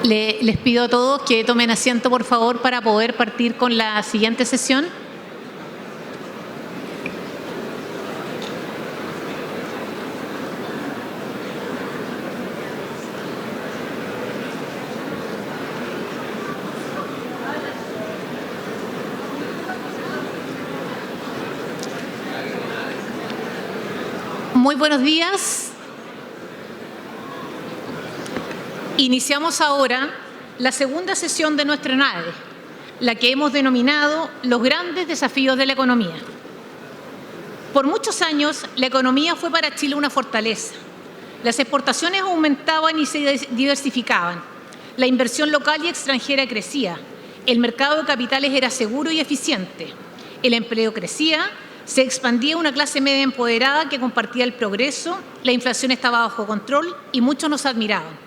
Les pido a todos que tomen asiento, por favor, para poder partir con la siguiente sesión. Muy buenos días. Iniciamos ahora la segunda sesión de nuestra NADE, la que hemos denominado Los grandes desafíos de la economía. Por muchos años, la economía fue para Chile una fortaleza. Las exportaciones aumentaban y se diversificaban. La inversión local y extranjera crecía. El mercado de capitales era seguro y eficiente. El empleo crecía. Se expandía una clase media empoderada que compartía el progreso. La inflación estaba bajo control y muchos nos admiraban.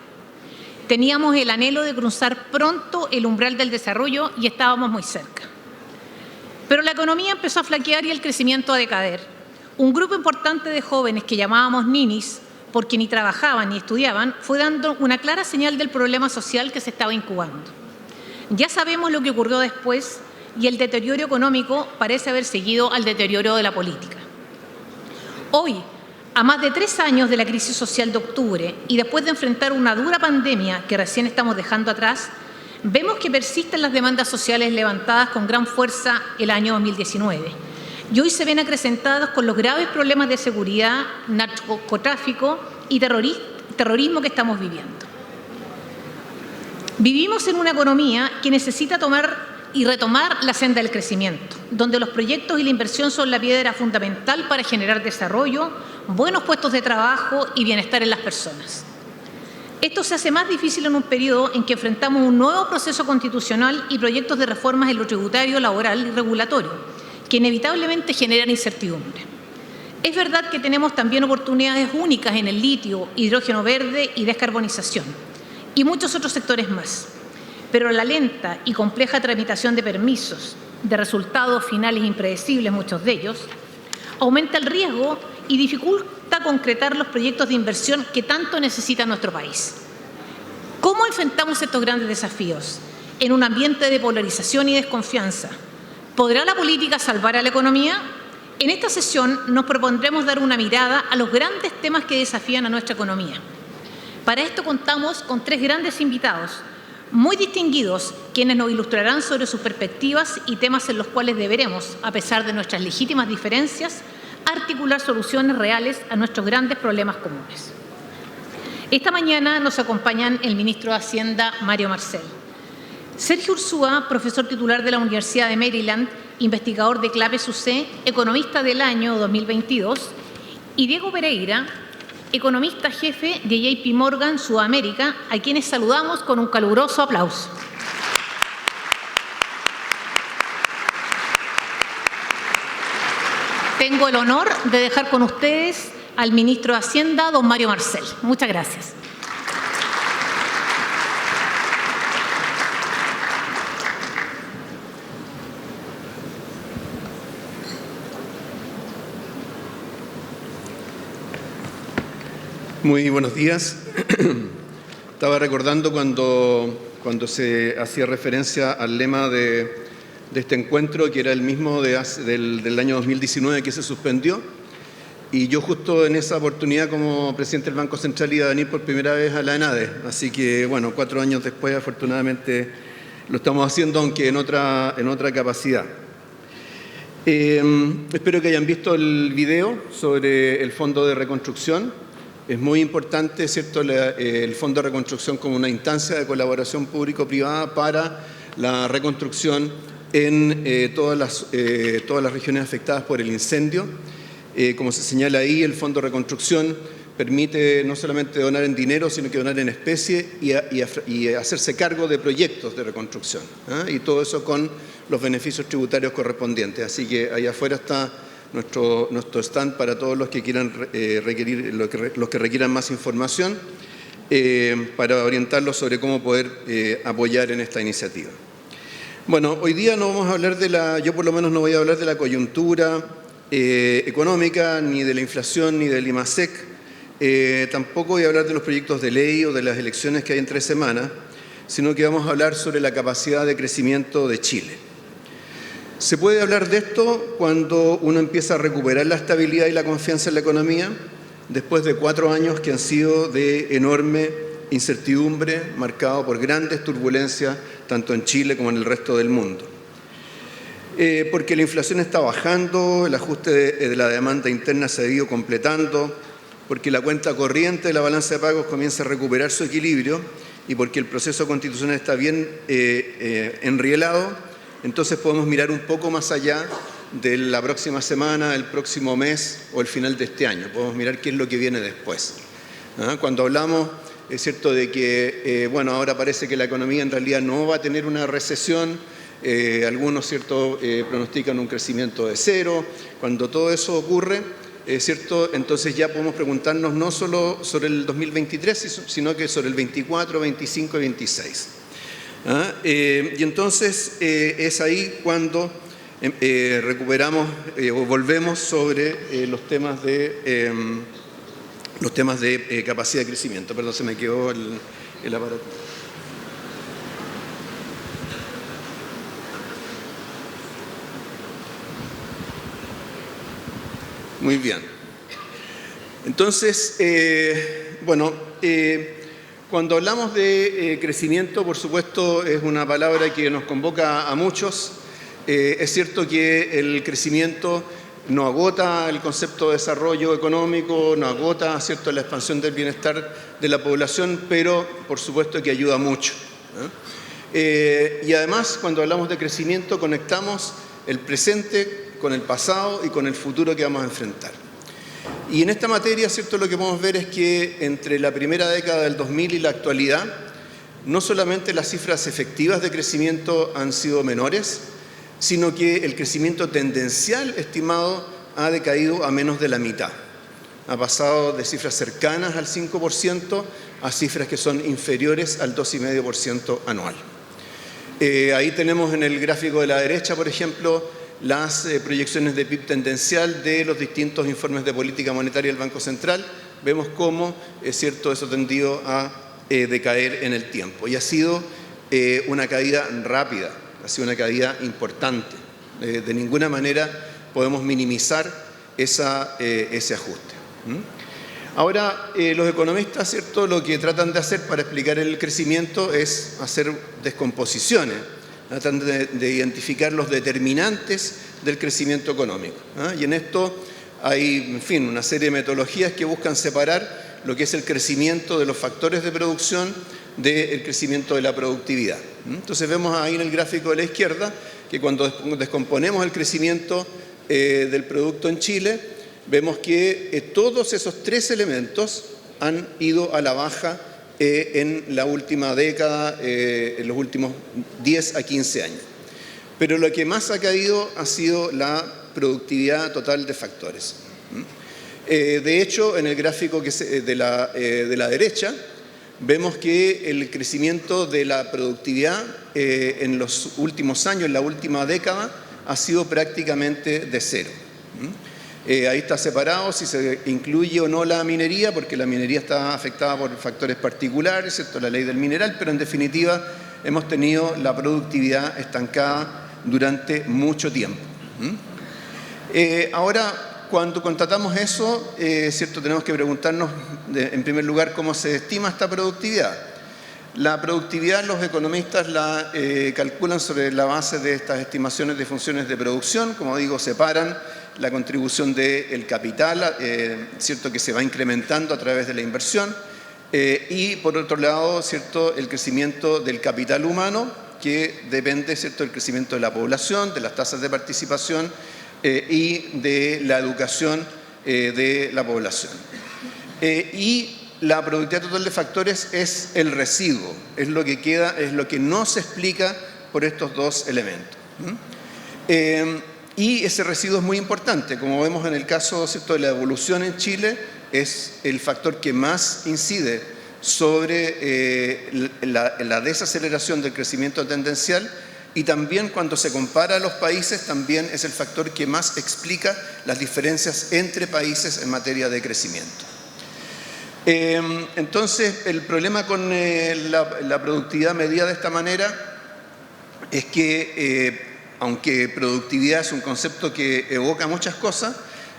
Teníamos el anhelo de cruzar pronto el umbral del desarrollo y estábamos muy cerca. Pero la economía empezó a flaquear y el crecimiento a decaer. Un grupo importante de jóvenes que llamábamos ninis, porque ni trabajaban ni estudiaban, fue dando una clara señal del problema social que se estaba incubando. Ya sabemos lo que ocurrió después y el deterioro económico parece haber seguido al deterioro de la política. Hoy, a más de 3 años de la crisis social de octubre y después de enfrentar una dura pandemia que recién estamos dejando atrás, vemos que persisten las demandas sociales levantadas con gran fuerza el año 2019 y hoy se ven acrecentadas con los graves problemas de seguridad, narcotráfico y terrorismo que estamos viviendo. Vivimos en una economía que necesita tomar y retomar la senda del crecimiento, donde los proyectos y la inversión son la piedra fundamental para generar desarrollo, buenos puestos de trabajo y bienestar en las personas. Esto se hace más difícil en un periodo en que enfrentamos un nuevo proceso constitucional y proyectos de reformas en lo tributario, laboral y regulatorio, que inevitablemente generan incertidumbre. Es verdad que tenemos también oportunidades únicas en el litio, hidrógeno verde y descarbonización, y muchos otros sectores más. Pero la lenta y compleja tramitación de permisos, de resultados finales impredecibles, muchos de ellos, aumenta el riesgo y dificulta concretar los proyectos de inversión que tanto necesita nuestro país. ¿Cómo enfrentamos estos grandes desafíos? En un ambiente de polarización y desconfianza. ¿Podrá la política salvar a la economía? En esta sesión nos propondremos dar una mirada a los grandes temas que desafían a nuestra economía. Para esto contamos con 3 grandes invitados, muy distinguidos, quienes nos ilustrarán sobre sus perspectivas y temas en los cuales deberemos, a pesar de nuestras legítimas diferencias, articular soluciones reales a nuestros grandes problemas comunes. Esta mañana nos acompañan el ministro de Hacienda, Mario Marcel, Sergio Ursúa, profesor titular de la Universidad de Maryland, investigador de Claves UC, economista del año 2022, y Diego Pereira, economista jefe de JP Morgan Sudamérica, a quienes saludamos con un caluroso aplauso. Tengo el honor de dejar con ustedes al ministro de Hacienda, don Mario Marcel. Muchas gracias. Muy buenos días. Estaba recordando cuando se hacía referencia al lema de este encuentro, que era el mismo del año 2019 que se suspendió. Y yo justo en esa oportunidad como presidente del Banco Central iba a venir por primera vez a la NADE. Así que, bueno, 4 años después, afortunadamente, lo estamos haciendo, aunque en otra capacidad. Espero que hayan visto el video sobre el Fondo de Reconstrucción. Es muy importante, ¿cierto?, el Fondo de Reconstrucción como una instancia de colaboración público-privada para la reconstrucción en todas las regiones afectadas por el incendio. Como se señala ahí, el Fondo de Reconstrucción permite no solamente donar en dinero, sino que donar en especie y hacerse cargo de proyectos de reconstrucción, y todo eso con los beneficios tributarios correspondientes. Así que allá afuera está nuestro stand para todos los que quieran los que requieran más información, para orientarlos sobre cómo poder apoyar en esta iniciativa. Bueno, hoy día no vamos a hablar yo por lo menos no voy a hablar de la coyuntura económica, ni de la inflación, ni del IMASEC. Tampoco voy a hablar de los proyectos de ley o de las elecciones que hay en 3 semanas, sino que vamos a hablar sobre la capacidad de crecimiento de Chile. Se puede hablar de esto cuando uno empieza a recuperar la estabilidad y la confianza en la economía, después de 4 años que han sido de enorme incertidumbre, marcado por grandes turbulencias, tanto en Chile como en el resto del mundo. Porque la inflación está bajando, el ajuste de la demanda interna se ha ido completando, porque la cuenta corriente de la balanza de pagos comienza a recuperar su equilibrio y porque el proceso constitucional está bien enrielado. Entonces podemos mirar un poco más allá de la próxima semana, el próximo mes o el final de este año. Podemos mirar qué es lo que viene después. Cuando hablamos, es cierto, de que, bueno, ahora parece que la economía en realidad no va a tener una recesión, algunos, cierto, pronostican un crecimiento de 0. Cuando todo eso ocurre, cierto, entonces ya podemos preguntarnos no solo sobre el 2023, sino que sobre el 24, 25 y 26. Y entonces es ahí cuando recuperamos o volvemos sobre los temas de capacidad de crecimiento. Perdón, se me quedó el aparato. Muy bien. Entonces, bueno, cuando hablamos de crecimiento, por supuesto, es una palabra que nos convoca a muchos. Es cierto que el crecimiento no agota el concepto de desarrollo económico, no agota, ¿cierto?, la expansión del bienestar de la población, pero por supuesto que ayuda mucho. Y además, cuando hablamos de crecimiento, conectamos el presente con el pasado y con el futuro que vamos a enfrentar. Y en esta materia, ¿cierto?, lo que podemos ver es que entre la primera década del 2000 y la actualidad, no solamente las cifras efectivas de crecimiento han sido menores, sino que el crecimiento tendencial estimado ha decaído a menos de la mitad. Ha pasado de cifras cercanas al 5% a cifras que son inferiores al 2,5% anual. Ahí tenemos en el gráfico de la derecha, por ejemplo, las proyecciones de PIB tendencial de los distintos informes de política monetaria del Banco Central. Vemos cómo, es cierto, eso ha tendido a decaer en el tiempo. Y ha sido una caída rápida, ha sido una caída importante. De ninguna manera podemos minimizar ese ajuste. Ahora, los economistas, ¿cierto?, lo que tratan de hacer para explicar el crecimiento es hacer descomposiciones, tratan de identificar los determinantes del crecimiento económico. Y en esto hay, en fin, una serie de metodologías que buscan separar lo que es el crecimiento de los factores de producción del crecimiento de la productividad. Entonces vemos ahí en el gráfico de la izquierda que cuando descomponemos el crecimiento del producto en Chile, vemos que todos esos 3 elementos han ido a la baja en la última década, en los últimos 10 a 15 años. Pero lo que más ha caído ha sido la productividad total de factores. De hecho, en el gráfico de la derecha, vemos que el crecimiento de la productividad en los últimos años, en la última década, ha sido prácticamente de 0. Ahí está separado si se incluye o no la minería, porque la minería está afectada por factores particulares, ¿cierto?, la ley del mineral, pero en definitiva hemos tenido la productividad estancada durante mucho tiempo. Ahora, cuando constatamos eso, ¿cierto?, tenemos que preguntarnos, en primer lugar, cómo se estima esta productividad. La productividad los economistas la calculan sobre la base de estas estimaciones de funciones de producción. Como digo, separan la contribución del capital, ¿cierto?, que se va incrementando a través de la inversión, y por otro lado, ¿cierto?, el crecimiento del capital humano, que depende, ¿cierto?, del crecimiento de la población, de las tasas de participación y de la educación de la población. Y la productividad total de factores es el residuo, es lo que queda, es lo que no se explica por estos 2 elementos. Y ese residuo es muy importante, como vemos en el caso, ¿cierto?, de la evolución en Chile, es el factor que más incide sobre la desaceleración del crecimiento tendencial, y también cuando se compara a los países, también es el factor que más explica las diferencias entre países en materia de crecimiento. Entonces, el problema con la productividad medida de esta manera es que, aunque productividad es un concepto que evoca muchas cosas,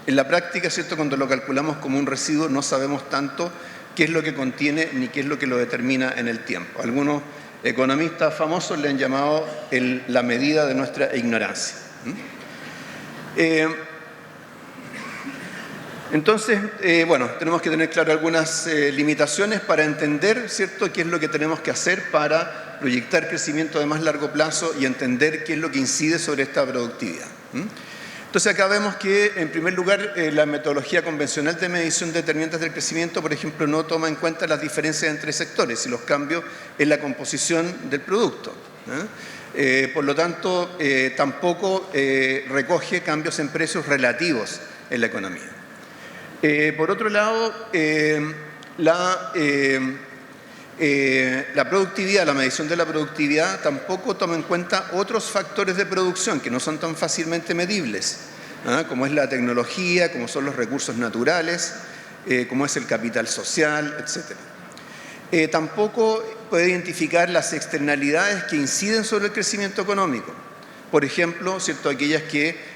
en la práctica, ¿cierto?, cuando lo calculamos como un residuo no sabemos tanto qué es lo que contiene ni qué es lo que lo determina en el tiempo. Algunos economistas famosos le han llamado la medida de nuestra ignorancia. Entonces, bueno, tenemos que tener claro algunas limitaciones para entender, ¿cierto?, qué es lo que tenemos que hacer para proyectar crecimiento de más largo plazo y entender qué es lo que incide sobre esta productividad. Entonces, acá vemos que, en primer lugar, la metodología convencional de medición de determinantes del crecimiento, por ejemplo, no toma en cuenta las diferencias entre sectores y los cambios en la composición del producto. Por lo tanto, tampoco recoge cambios en precios relativos en la economía. Por otro lado, la productividad, la medición de la productividad tampoco toma en cuenta otros factores de producción que no son tan fácilmente medibles, como es la tecnología, como son los recursos naturales, como es el capital social, etc. Tampoco puede identificar las externalidades que inciden sobre el crecimiento económico. Por ejemplo, ¿cierto?, aquellas que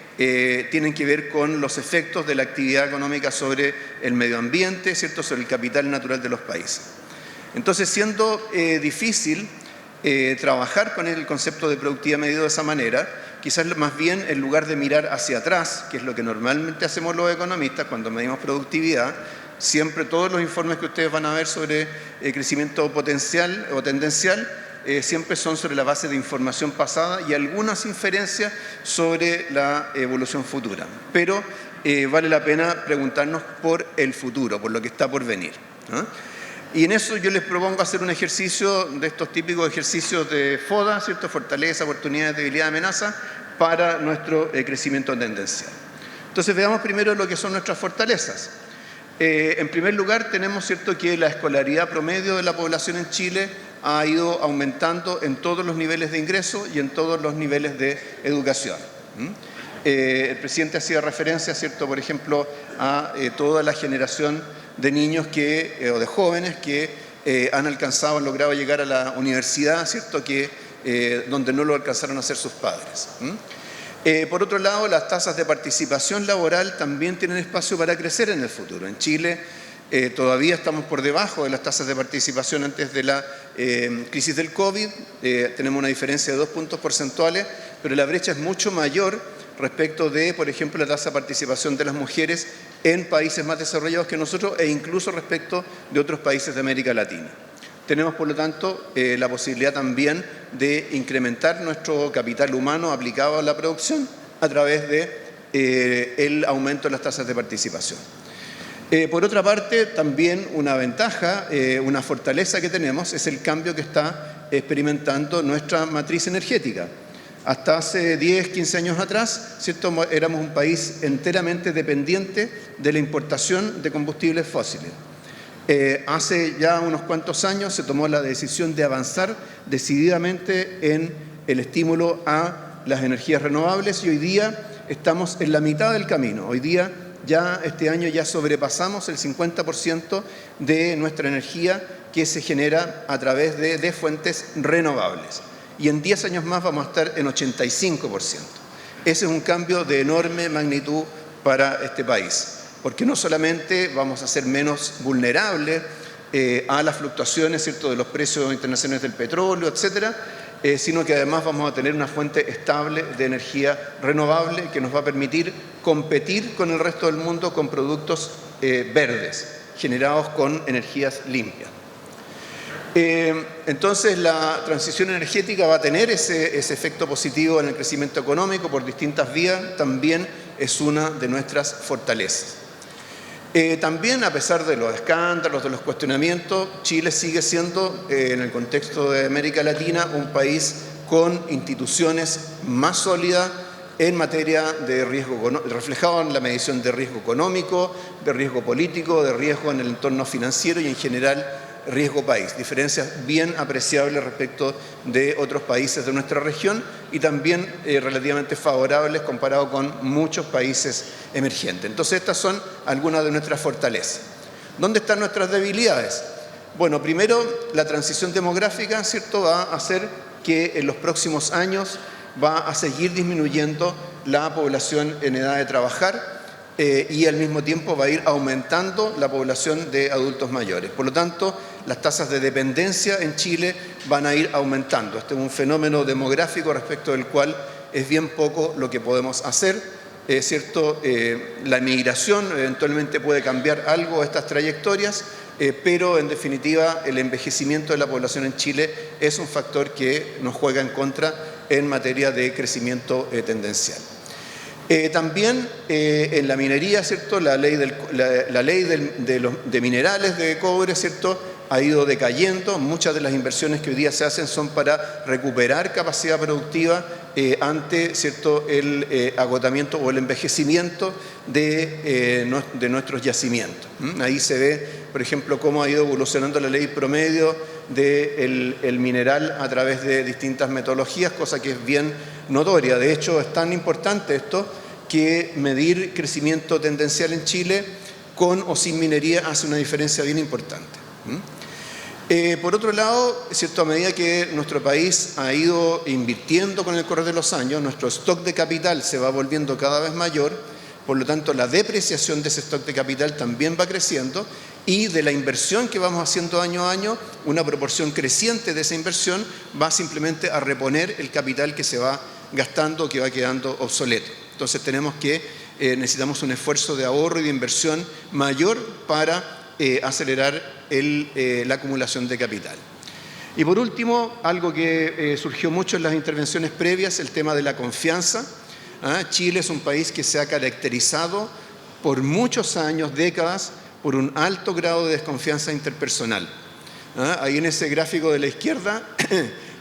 tienen que ver con los efectos de la actividad económica sobre el medio ambiente, ¿cierto?, sobre el capital natural de los países. Entonces, siendo difícil trabajar con el concepto de productividad medido de esa manera, quizás más bien en lugar de mirar hacia atrás, que es lo que normalmente hacemos los economistas cuando medimos productividad, siempre todos los informes que ustedes van a ver sobre crecimiento potencial o tendencial siempre son sobre la base de información pasada y algunas inferencias sobre la evolución futura. Pero vale la pena preguntarnos por el futuro, por lo que está por venir, ¿no? Y en eso yo les propongo hacer un ejercicio de estos típicos ejercicios de FODA, ¿cierto?, fortaleza, oportunidad, debilidad, amenaza, para nuestro crecimiento tendencial. Entonces veamos primero lo que son nuestras fortalezas. En primer lugar, tenemos, ¿cierto?, que la escolaridad promedio de la población en Chile ha ido aumentando en todos los niveles de ingreso y en todos los niveles de educación. El presidente hacía referencia, ¿cierto?, por ejemplo, a toda la generación de niños o de jóvenes que han logrado llegar a la universidad, ¿cierto?, donde no lo alcanzaron a hacer sus padres. Por otro lado, las tasas de participación laboral también tienen espacio para crecer en el futuro. En Chile todavía estamos por debajo de las tasas de participación antes de la crisis del COVID. Tenemos una diferencia de 2 puntos porcentuales, pero la brecha es mucho mayor respecto de, por ejemplo, la tasa de participación de las mujeres en países más desarrollados que nosotros e incluso respecto de otros países de América Latina. Tenemos, por lo tanto, la posibilidad también de incrementar nuestro capital humano aplicado a la producción a través del aumento de las tasas de participación. Por otra parte, también una ventaja, una fortaleza que tenemos es el cambio que está experimentando nuestra matriz energética. Hasta hace 10, 15 años atrás, ¿cierto?, éramos un país enteramente dependiente de la importación de combustibles fósiles. Hace ya unos cuantos años se tomó la decisión de avanzar decididamente en el estímulo a las energías renovables y hoy día estamos en la mitad del camino. Hoy día, este año ya sobrepasamos el 50% de nuestra energía que se genera a través de fuentes renovables. Y en 10 años más vamos a estar en 85%. Ese es un cambio de enorme magnitud para este país, porque no solamente vamos a ser menos vulnerables a las fluctuaciones, ¿cierto?, de los precios internacionales del petróleo, etcétera, sino que además vamos a tener una fuente estable de energía renovable que nos va a permitir competir con el resto del mundo con productos verdes, generados con energías limpias. Entonces la transición energética va a tener ese efecto positivo en el crecimiento económico por distintas vías, también es una de nuestras fortalezas. También, a pesar de los escándalos, de los cuestionamientos, Chile sigue siendo, en el contexto de América Latina, un país con instituciones más sólidas en materia de riesgo, reflejado en la medición de riesgo económico, de riesgo político, de riesgo en el entorno financiero y en general riesgo país, diferencias bien apreciables respecto de otros países de nuestra región y también relativamente favorables comparado con muchos países emergentes. Entonces estas son algunas de nuestras fortalezas. ¿Dónde están nuestras debilidades? Bueno, primero, la transición demográfica, ¿cierto?, va a hacer que en los próximos años va a seguir disminuyendo la población en edad de trabajar y al mismo tiempo va a ir aumentando la población de adultos mayores. Por lo tanto, las tasas de dependencia en Chile van a ir aumentando. Este es un fenómeno demográfico respecto del cual es bien poco lo que podemos hacer. ¿Cierto? La migración eventualmente puede cambiar algo estas trayectorias, pero en definitiva el envejecimiento de la población en Chile es un factor que nos juega en contra en materia de crecimiento tendencial. También en la minería, ¿cierto?, la ley de minerales de cobre, ¿cierto?, ha ido decayendo. Muchas de las inversiones que hoy día se hacen son para recuperar capacidad productiva ante, ¿cierto?, el agotamiento o el envejecimiento de nuestros yacimientos. Ahí se ve, por ejemplo, cómo ha ido evolucionando la ley promedio del mineral a través de distintas metodologías, cosa que es bien notoria. De hecho, es tan importante esto que medir crecimiento tendencial en Chile con o sin minería hace una diferencia bien importante. Por otro lado, ¿cierto?, a medida que nuestro país ha ido invirtiendo con el correr de los años, nuestro stock de capital se va volviendo cada vez mayor, por lo tanto la depreciación de ese stock de capital también va creciendo y de la inversión que vamos haciendo año a año, una proporción creciente de esa inversión va simplemente a reponer el capital que se va gastando, que va quedando obsoleto. Entonces necesitamos un esfuerzo de ahorro y de inversión mayor para acelerar la acumulación de capital. Y por último, algo que surgió mucho en las intervenciones previas, el tema de la confianza. Chile es un país que se ha caracterizado por muchos años, décadas, por un alto grado de desconfianza interpersonal. Ahí en ese gráfico de la izquierda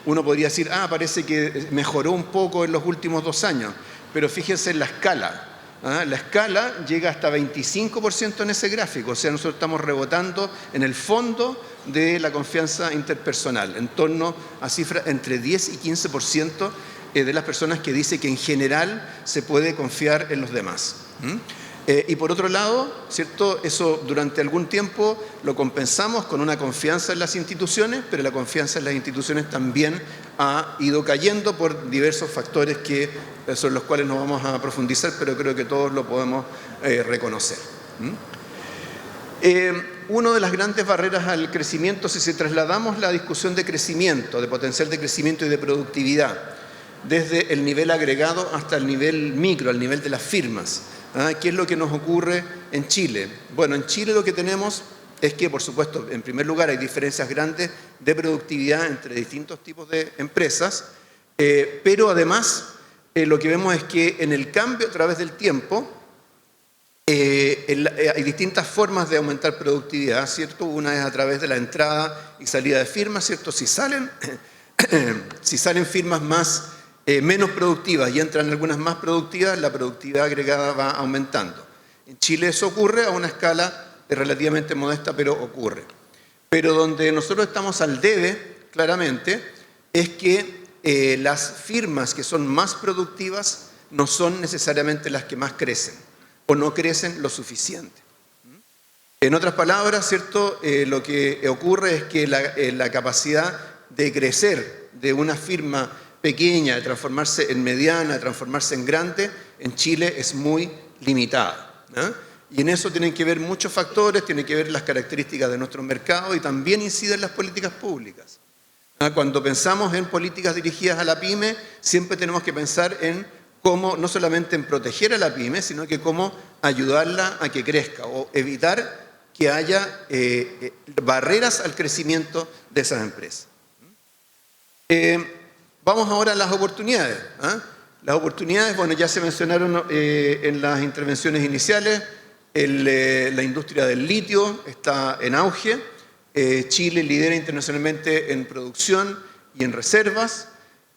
uno podría decir, parece que mejoró un poco en los últimos 2 años, pero fíjense en la escala. La escala llega hasta 25% en ese gráfico, o sea, nosotros estamos rebotando en el fondo de la confianza interpersonal, en torno a cifras entre 10 y 15% de las personas que dice que en general se puede confiar en los demás. Y por otro lado, ¿cierto?, eso durante algún tiempo lo compensamos con una confianza en las instituciones, pero la confianza en las instituciones también ha ido cayendo por diversos factores que son los cuales no vamos a profundizar, pero creo que todos lo podemos reconocer. Una de las grandes barreras al crecimiento, si trasladamos la discusión de crecimiento, de potencial de crecimiento y de productividad, desde el nivel agregado hasta el nivel micro, al nivel de las firmas, ¿qué es lo que nos ocurre en Chile? Bueno, en Chile lo que tenemos es que, por supuesto, en primer lugar hay diferencias grandes de productividad entre distintos tipos de empresas, pero además lo que vemos es que en el cambio a través del tiempo hay distintas formas de aumentar productividad, ¿cierto? Una es a través de la entrada y salida de firmas, ¿cierto? Si salen firmas menos productivas y entran algunas más productivas, la productividad agregada va aumentando. En Chile eso ocurre a una escala relativamente modesta, pero ocurre. Pero donde nosotros estamos al debe, claramente, es que las firmas que son más productivas no son necesariamente las que más crecen o no crecen lo suficiente. En otras palabras, ¿cierto?, lo que ocurre es que la capacidad de crecer de una firma pequeña, de transformarse en mediana, de transformarse en grande, en Chile es muy limitada. Y en eso tienen que ver muchos factores, tienen que ver las características de nuestro mercado y también inciden las políticas públicas. Cuando pensamos en políticas dirigidas a la pyme, siempre tenemos que pensar en cómo, no solamente en proteger a la pyme, sino que cómo ayudarla a que crezca o evitar que haya barreras al crecimiento de esas empresas. Vamos ahora a las oportunidades. Las oportunidades, bueno, ya se mencionaron en las intervenciones iniciales. La industria del litio está en auge. Chile lidera internacionalmente en producción y en reservas.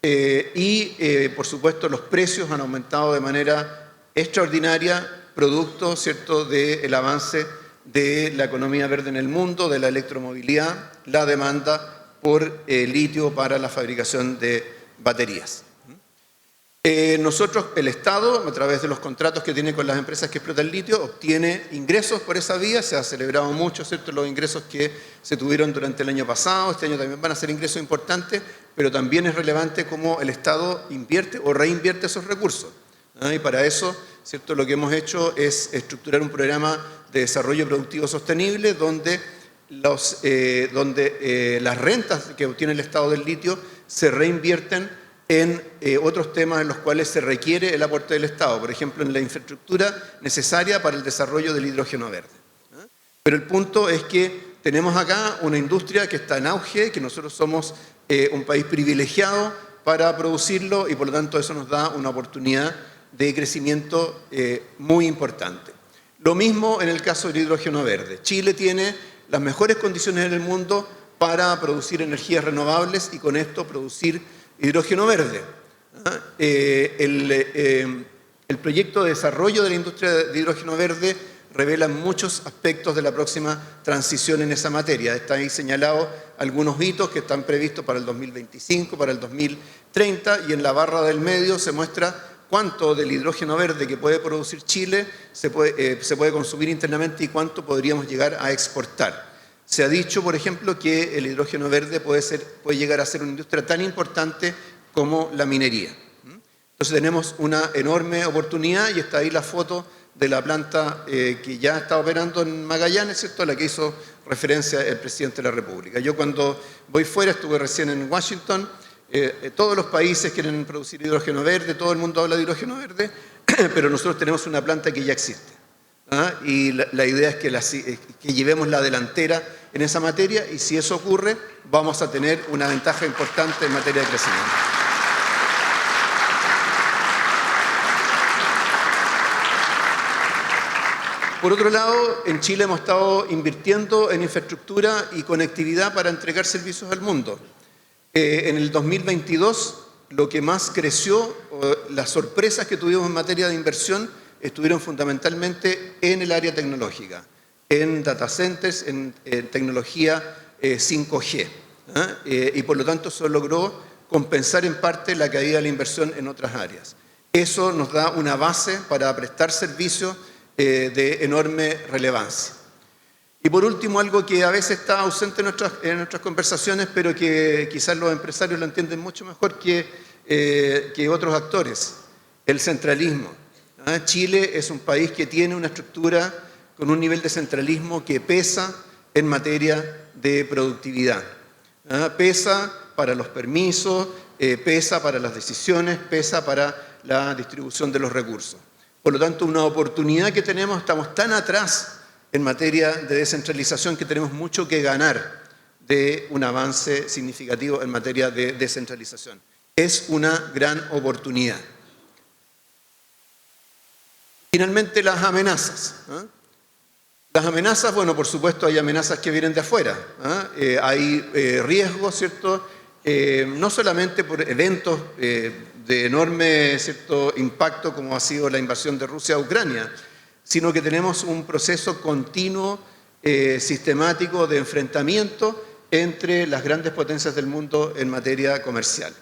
Por supuesto, los precios han aumentado de manera extraordinaria, producto, ¿cierto?, del avance de la economía verde en el mundo, de la electromovilidad, la demanda por litio para la fabricación de baterías. Nosotros, el Estado, a través de los contratos que tiene con las empresas que explotan litio, obtiene ingresos por esa vía. Se ha celebrado mucho, ¿cierto?, los ingresos que se tuvieron durante el año pasado. Este año también van a ser ingresos importantes, pero también es relevante cómo el Estado invierte o reinvierte esos recursos. Y para eso, ¿cierto?, lo que hemos hecho es estructurar un programa de desarrollo productivo sostenible donde las rentas que obtiene el Estado del litio se reinvierten en otros temas en los cuales se requiere el aporte del Estado, por ejemplo, en la infraestructura necesaria para el desarrollo del hidrógeno verde. Pero el punto es que tenemos acá una industria que está en auge, que nosotros somos un país privilegiado para producirlo y por lo tanto eso nos da una oportunidad de crecimiento muy importante. Lo mismo en el caso del hidrógeno verde. Chile tiene las mejores condiciones en el mundo para producir energías renovables y con esto producir hidrógeno verde. El proyecto de desarrollo de la industria de hidrógeno verde revela muchos aspectos de la próxima transición en esa materia. Están ahí señalados algunos hitos que están previstos para el 2025, para el 2030, y en la barra del medio se muestra cuánto del hidrógeno verde que puede producir Chile se puede consumir internamente y cuánto podríamos llegar a exportar. Se ha dicho, por ejemplo, que el hidrógeno verde puede llegar a ser una industria tan importante como la minería. Entonces tenemos una enorme oportunidad y está ahí la foto de la planta que ya está operando en Magallanes, ¿cierto?, a la que hizo referencia el presidente de la República. Yo cuando voy fuera, estuve recién en Washington, todos los países quieren producir hidrógeno verde, todo el mundo habla de hidrógeno verde, pero nosotros tenemos una planta que ya existe. Y la idea es que llevemos la delantera en esa materia y si eso ocurre vamos a tener una ventaja importante en materia de crecimiento. Por otro lado, en Chile hemos estado invirtiendo en infraestructura y conectividad para entregar servicios al mundo. En el 2022 lo que más creció, las sorpresas que tuvimos en materia de inversión estuvieron fundamentalmente en el área tecnológica, en data centers, en tecnología 5G. Y por lo tanto eso logró compensar en parte la caída de la inversión en otras áreas. Eso nos da una base para prestar servicios de enorme relevancia. Y por último, algo que a veces está ausente en nuestras conversaciones, pero que quizás los empresarios lo entienden mucho mejor que otros actores, el centralismo. Chile es un país que tiene una estructura con un nivel de centralismo que pesa en materia de productividad. Pesa para los permisos, pesa para las decisiones, pesa para la distribución de los recursos. Por lo tanto, una oportunidad que tenemos, estamos tan atrás en materia de descentralización que tenemos mucho que ganar de un avance significativo en materia de descentralización. Es una gran oportunidad. Finalmente, las amenazas. Las amenazas, bueno, por supuesto hay amenazas que vienen de afuera. Hay riesgos, ¿cierto? No solamente por eventos de enorme, ¿cierto?, impacto como ha sido la invasión de Rusia a Ucrania, sino que tenemos un proceso continuo, sistemático de enfrentamiento entre las grandes potencias del mundo en materia comercial.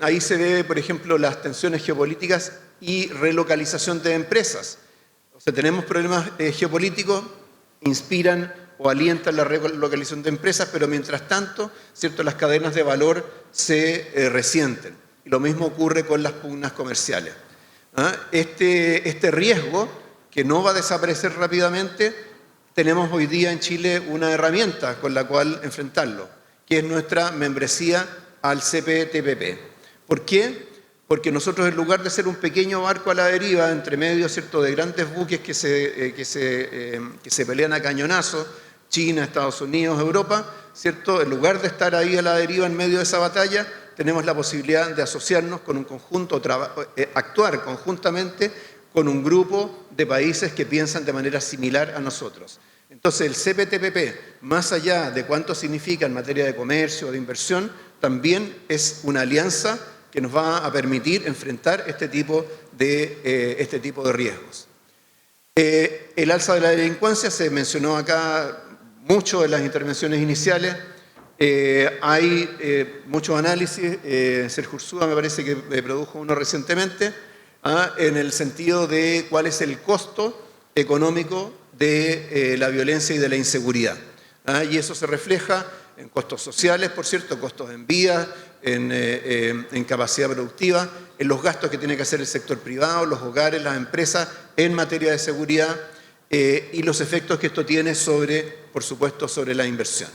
Ahí se ve, por ejemplo, las tensiones geopolíticas y relocalización de empresas. O sea, tenemos problemas geopolíticos, inspiran o alientan la relocalización de empresas, pero mientras tanto, ¿cierto?, las cadenas de valor se resienten. Y lo mismo ocurre con las pugnas comerciales. Este riesgo, que no va a desaparecer rápidamente, tenemos hoy día en Chile una herramienta con la cual enfrentarlo, que es nuestra membresía al CPTPP. ¿Por qué? Porque nosotros, en lugar de ser un pequeño barco a la deriva, entre medio, ¿cierto?, de grandes buques que se pelean a cañonazos, China, Estados Unidos, Europa, ¿cierto?, en lugar de estar ahí a la deriva en medio de esa batalla, tenemos la posibilidad de asociarnos con un conjunto, actuar conjuntamente con un grupo de países que piensan de manera similar a nosotros. Entonces, el CPTPP, más allá de cuánto significa en materia de comercio o de inversión, también es una alianza que nos va a permitir enfrentar este tipo de riesgos. El alza de la delincuencia se mencionó acá mucho en las intervenciones iniciales. Hay muchos análisis, Sergio Ursúa me parece que produjo uno recientemente, en el sentido de cuál es el costo económico de la violencia y de la inseguridad. Y eso se refleja en costos sociales, por cierto, costos en vías, en capacidad productiva, en los gastos que tiene que hacer el sector privado, los hogares, las empresas en materia de seguridad y los efectos que esto tiene sobre, por supuesto, sobre la inversión.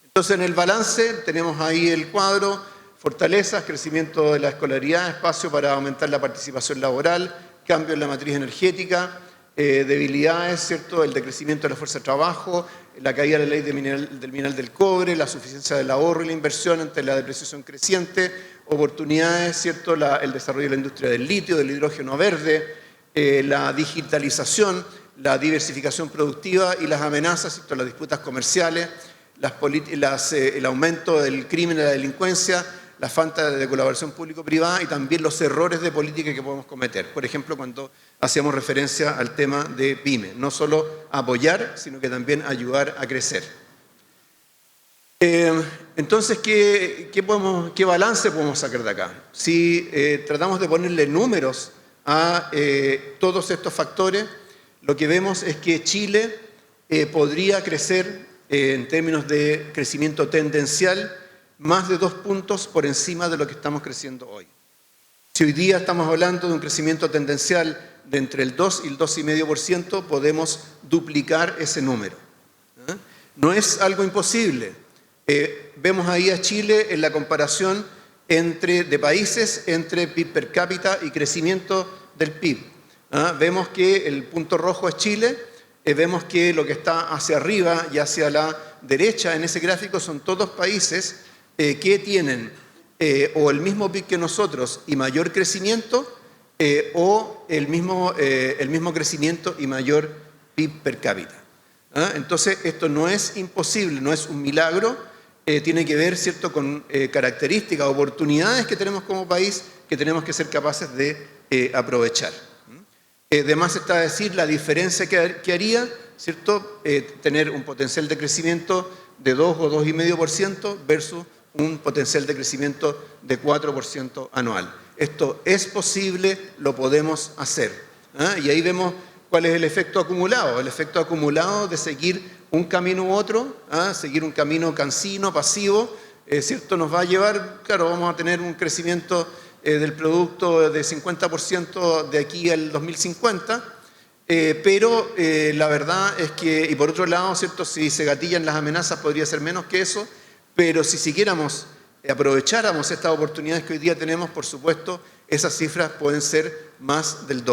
Entonces, en el balance tenemos ahí el cuadro: fortalezas, crecimiento de la escolaridad, espacio para aumentar la participación laboral, cambio en la matriz energética, debilidades, ¿cierto?, el decrecimiento de la fuerza de trabajo, la caída de la ley del mineral del cobre, la suficiencia del ahorro y la inversión ante la depreciación creciente, oportunidades, ¿cierto?, el desarrollo de la industria del litio, del hidrógeno verde, la digitalización, la diversificación productiva y las amenazas, ¿cierto?, las disputas comerciales, el aumento del crimen y la delincuencia, la falta de colaboración público-privada y también los errores de política que podemos cometer. Por ejemplo, cuando hacíamos referencia al tema de PYME, no solo apoyar, sino que también ayudar a crecer. Entonces, ¿qué balance podemos sacar de acá? Si tratamos de ponerle números a todos estos factores, lo que vemos es que Chile podría crecer en términos de crecimiento tendencial más de 2 puntos por encima de lo que estamos creciendo hoy. Si hoy día estamos hablando de un crecimiento tendencial de entre el 2 y el 2,5%, podemos duplicar ese número. No es algo imposible. Vemos ahí a Chile en la comparación de países entre PIB per cápita y crecimiento del PIB. Vemos que el punto rojo es Chile. Vemos que lo que está hacia arriba y hacia la derecha en ese gráfico son todos países que tienen o el mismo PIB que nosotros y mayor crecimiento o el mismo crecimiento y mayor PIB per cápita. Entonces, esto no es imposible, no es un milagro, tiene que ver, ¿cierto?, con características, oportunidades que tenemos como país que tenemos que ser capaces de aprovechar. De más está decir la diferencia que haría, ¿cierto?, tener un potencial de crecimiento de 2 o 2,5% versus un potencial de crecimiento de 4% anual. Esto es posible, lo podemos hacer. Y ahí vemos cuál es el efecto acumulado. El efecto acumulado de seguir un camino u otro, seguir un camino cansino, pasivo, ¿cierto?, nos va a llevar, claro, vamos a tener un crecimiento del producto de 50% de aquí al 2050, pero la verdad es que, y por otro lado, ¿cierto?, si se gatillan las amenazas podría ser menos que eso, pero si siguiéramos, aprovecháramos estas oportunidades que hoy día tenemos, por supuesto, esas cifras pueden ser más del doble.